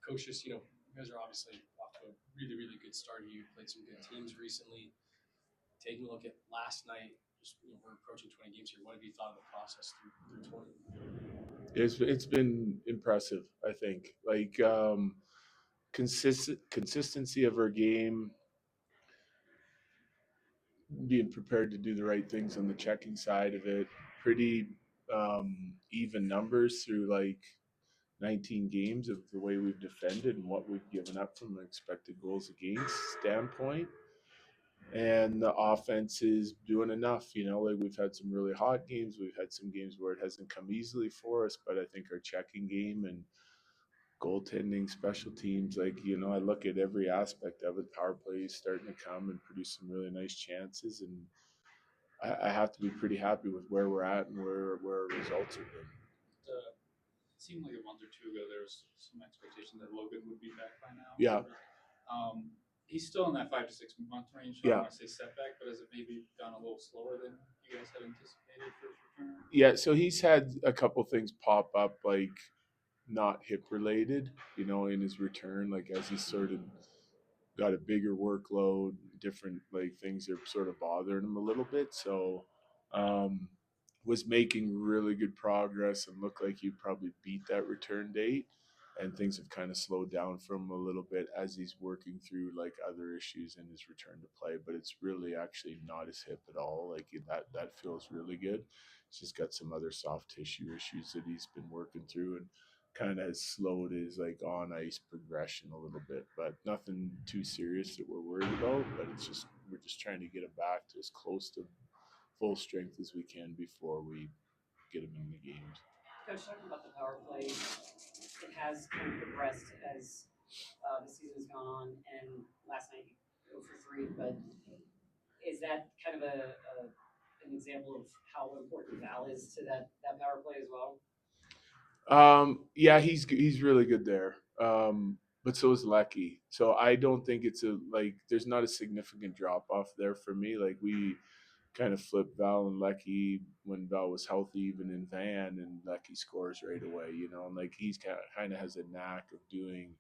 Coach, just, you guys are obviously off to a really, really good start. You played some good teams recently. Taking a look at last night, just we're approaching 20 games here. What have you thought of the process through 20? It's been impressive. I think consistency of our game, being prepared to do the right things on the checking side of it. Pretty even numbers through 19 games of the way we've defended and what we've given up from an expected goals against standpoint. And the offense is doing enough. Like we've had some really hot games. We've had some games where it hasn't come easily for us, but I think our checking game and goaltending, special teams, I look at every aspect of it. Power play is starting to come and produce some really nice chances, and I have to be pretty happy with where we're at and where our results have been. It seemed like a month or two ago there was some expectation that Logan would be back by now. Yeah. He's still in that 5 to 6 month range. So I don't want to say setback, but has it maybe gone a little slower than you guys had anticipated for his return? Yeah, so he's had a couple things pop up, not hip related, in his return, as he sort of got a bigger workload, different things are sort of bothering him a little bit. So um was making really good progress and looked like he probably beat that return date, and things have kind of slowed down for him a little bit as he's working through other issues in his return to play. But it's really actually not his hip at all. That feels really good. He's just got some other soft tissue issues that he's been working through, and kind of has slowed his on ice progression a little bit, but nothing too serious that we're worried about. But we're just trying to get him back to as close to full strength as we can before we get him in the games. Coach, talking about the power play, it has kind of progressed as the season's gone on, and last night you go for three. But is that kind of an example of how important Val is to that power play as well? Yeah, he's really good there. But so is Lecky. So I don't think it's there's not a significant drop off there for me. We kind of flipped Val and Lecky when Val was healthy, even in Van, and Lecky scores right away. And he's kind of has a knack of doing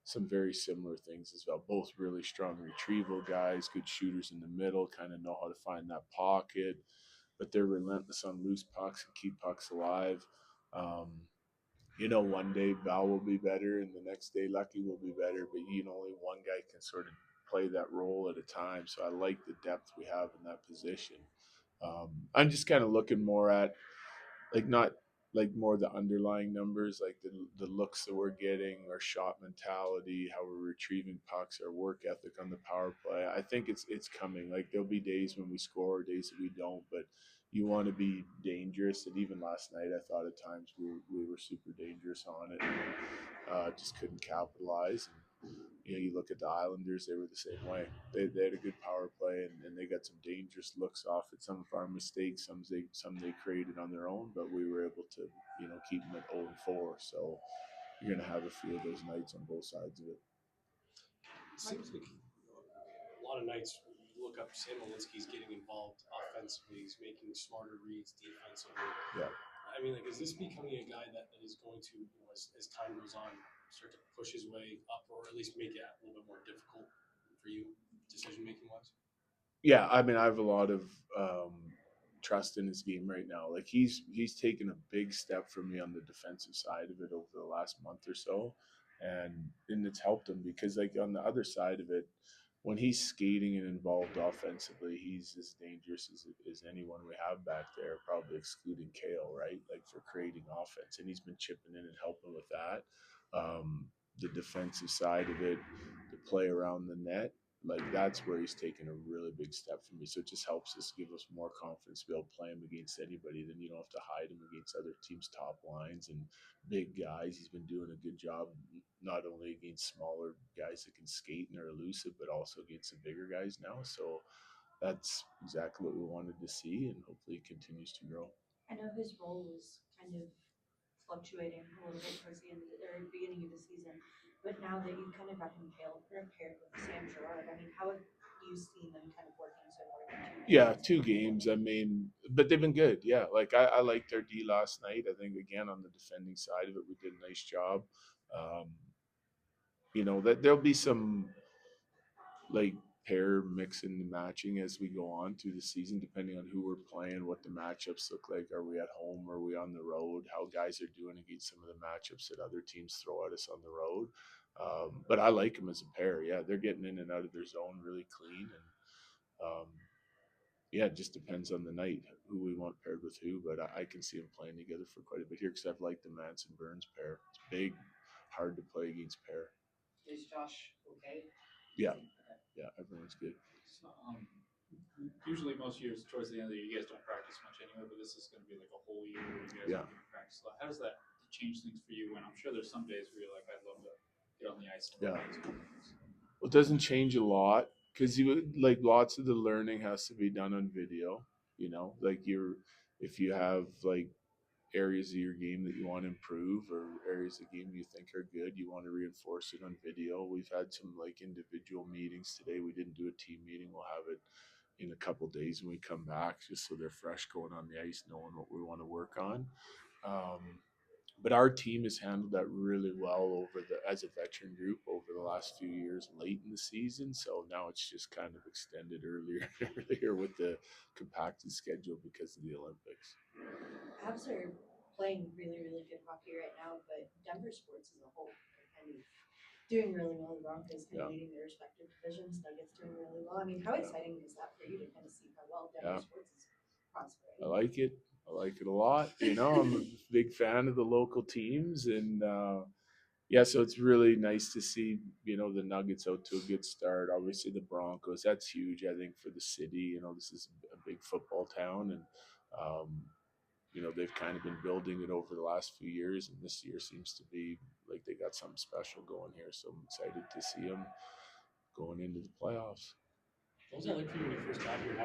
some very similar things as well. Both really strong retrieval guys, good shooters in the middle, kind of know how to find that pocket, but they're relentless on loose pucks and keep pucks alive. Um, one day Val will be better, and the next day Lucky will be better. But only one guy can sort of play that role at a time. So I like the depth we have in that position. I'm just kind of looking more at not more the underlying numbers, the looks that we're getting, our shot mentality, how we're retrieving pucks, our work ethic on the power play. I think it's coming. There'll be days when we score, days that we don't, but you want to be dangerous. And even last night, I thought at times we were super dangerous on it, and just couldn't capitalize. And you look at the Islanders; they were the same way. They had a good power play, and they got some dangerous looks off at some of our mistakes. Some they created on their own, but we were able to keep them at 0-4. So you're gonna have a few of those nights on both sides of it. It seems like a lot of nights you look up, Sam Malinski's getting involved offensively. He's making smarter reads defensively. Yeah. I mean, is this becoming a guy that is going to, as time goes on, start to push his way up, or at least make it a little bit more difficult for you, decision making wise? Yeah, I mean, I have a lot of trust in his game right now. He's taken a big step for me on the defensive side of it over the last month or so, and it's helped him because on the other side of it, when he's skating and involved offensively, he's as dangerous as anyone we have back there, probably excluding Kale, right? For creating offense, and he's been chipping in and helping with that. The defensive side of it, the play around the net, that's where he's taken a really big step for me. So it just helps us, give us more confidence to be able to play him against anybody. Then you don't have to hide him against other teams' top lines and big guys. He's been doing a good job, not only against smaller guys that can skate and are elusive, but also against the bigger guys now. So that's exactly what we wanted to see, and hopefully it continues to grow. I know his role was kind of fluctuating a little bit towards the end of or beginning of the season, but now that you've kind of got him paired with Sam Gerard, I mean, how have you seen them kind of working so far in 2 games? Yeah, 2 games. I mean, but they've been good. Yeah, I liked their D last night. I think again on the defending side of it, we did a nice job. Um, that there'll be some like pair mixing and matching as we go on through the season, depending on who we're playing, what the matchups look like. Are we at home? Are we on the road? How guys are doing against some of the matchups that other teams throw at us on the road. But I like them as a pair. Yeah, they're getting in and out of their zone really clean, and yeah, it just depends on the night who we want paired with who. But I can see them playing together for quite a bit here because I've liked the Manson Burns pair. It's big, hard to play against pair. Is Josh okay? Yeah, yeah, everyone's good. So, usually most years towards the end of the year, you guys don't practice much anyway, but this is going to be like a whole year where you guys Yeah. are going to practice a lot. How does that change things for you? When I'm sure there's some days where you're like, I'd love to get on the ice. And Yeah. play some games. Well, it doesn't change a lot because like lots of the learning has to be done on video. Like if you have like areas of your game that you want to improve or areas of the game you think are good, you want to reinforce it on video. We've had some like individual meetings today. We didn't do a team meeting. We'll have it in a couple days when we come back, just so they're fresh going on the ice, knowing what we want to work on. But our team has handled that really well as a veteran group over the last few years late in the season. So now it's just kind of extended earlier and earlier with the compacted schedule because of the Olympics. Avs are playing really, really good hockey right now, but Denver sports as a whole are kind of doing really well. The Broncos kind of leading their respective divisions. Nuggets doing really well. I mean, how exciting is that for you to kind of see how well Denver sports is prospering? I like it. I like it a lot. I'm a big fan of the local teams, and yeah, so it's really nice to see the Nuggets out to a good start. Obviously, the Broncos, that's huge. I think for the city, this is a big football town, and they've kind of been building it over the last few years, and this year seems to be like they got something special going here. So I'm excited to see them going into the playoffs. What was that like for you when you first got here,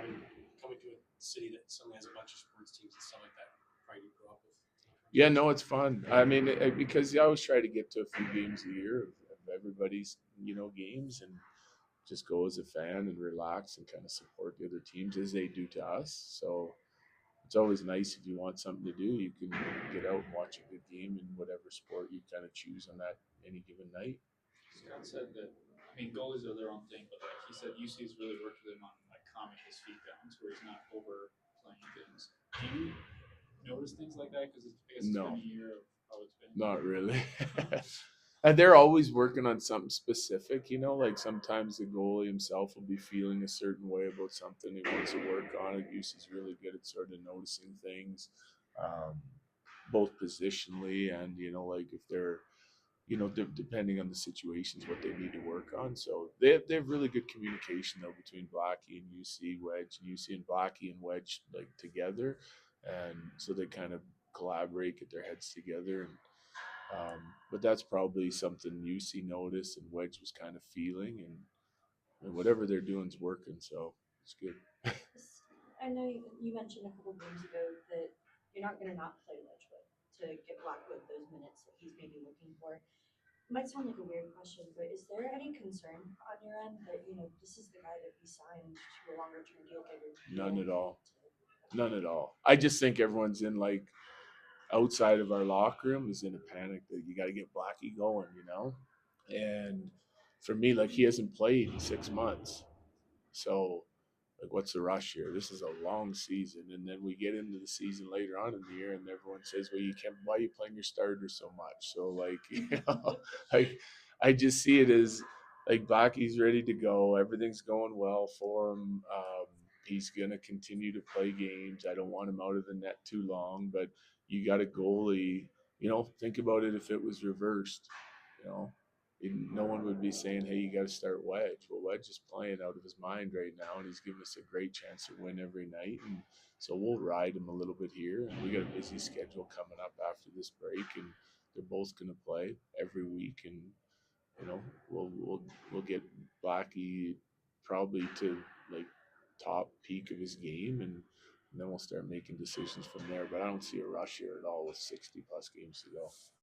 coming to a city that suddenly has a bunch of sports teams and stuff like that? Probably didn't grow up with. Yeah, no, it's fun. I mean, because I always try to get to a few games a year of everybody's, games, and just go as a fan and relax and kind of support the other teams as they do to us. So it's always nice if you want something to do, you can get out and watch a good game in whatever sport you kind of choose on that any given night. Scott said that, I mean, goalies are their own thing, but like he said, UC's really worked with him on like calming his feet down to where he's not overplaying things. Do you notice things like that? Because I guess it's No. been a year of how it's been. Not really. And they're always working on something specific, like sometimes the goalie himself will be feeling a certain way about something he wants to work on. UC's really good at sort of noticing things, both positionally and, like if they're, depending on the situations, what they need to work on. So they have really good communication though between Blackie and UC Wedge, and UC and Blackie and Wedge like together, and so they kind of collaborate, get their heads together, and but that's probably something UC noticed and Wedge was kind of feeling, and whatever they're doing is working, so it's good. I know you mentioned a couple games ago that you're not going to not play Wedgwood to get Blackwood those minutes that he's maybe looking for. It might sound like a weird question, but is there any concern on your end that, this is the guy that we signed to a longer term deal? None at all. None at all. I just think everyone's in like outside of our locker room is in a panic that you got to get Blackie going, And for me, like he hasn't played in 6 months, so like what's the rush here? This is a long season, and then we get into the season later on in the year, and everyone says, "Well, why are you playing your starters so much?" So like, I just see it as like Blackie's ready to go. Everything's going well for him. He's gonna continue to play games. I don't want him out of the net too long, but you got a goalie. Think about it if it was reversed. You know, no one would be saying, "Hey, you got to start Wedge." Well, Wedge is playing out of his mind right now, and he's giving us a great chance to win every night. And so we'll ride him a little bit here. And we got a busy schedule coming up after this break, and they're both going to play every week. And we'll get Blackie probably to like top peak of his game, and then we'll start making decisions from there. But I don't see a rush here at all with 60 plus games to go.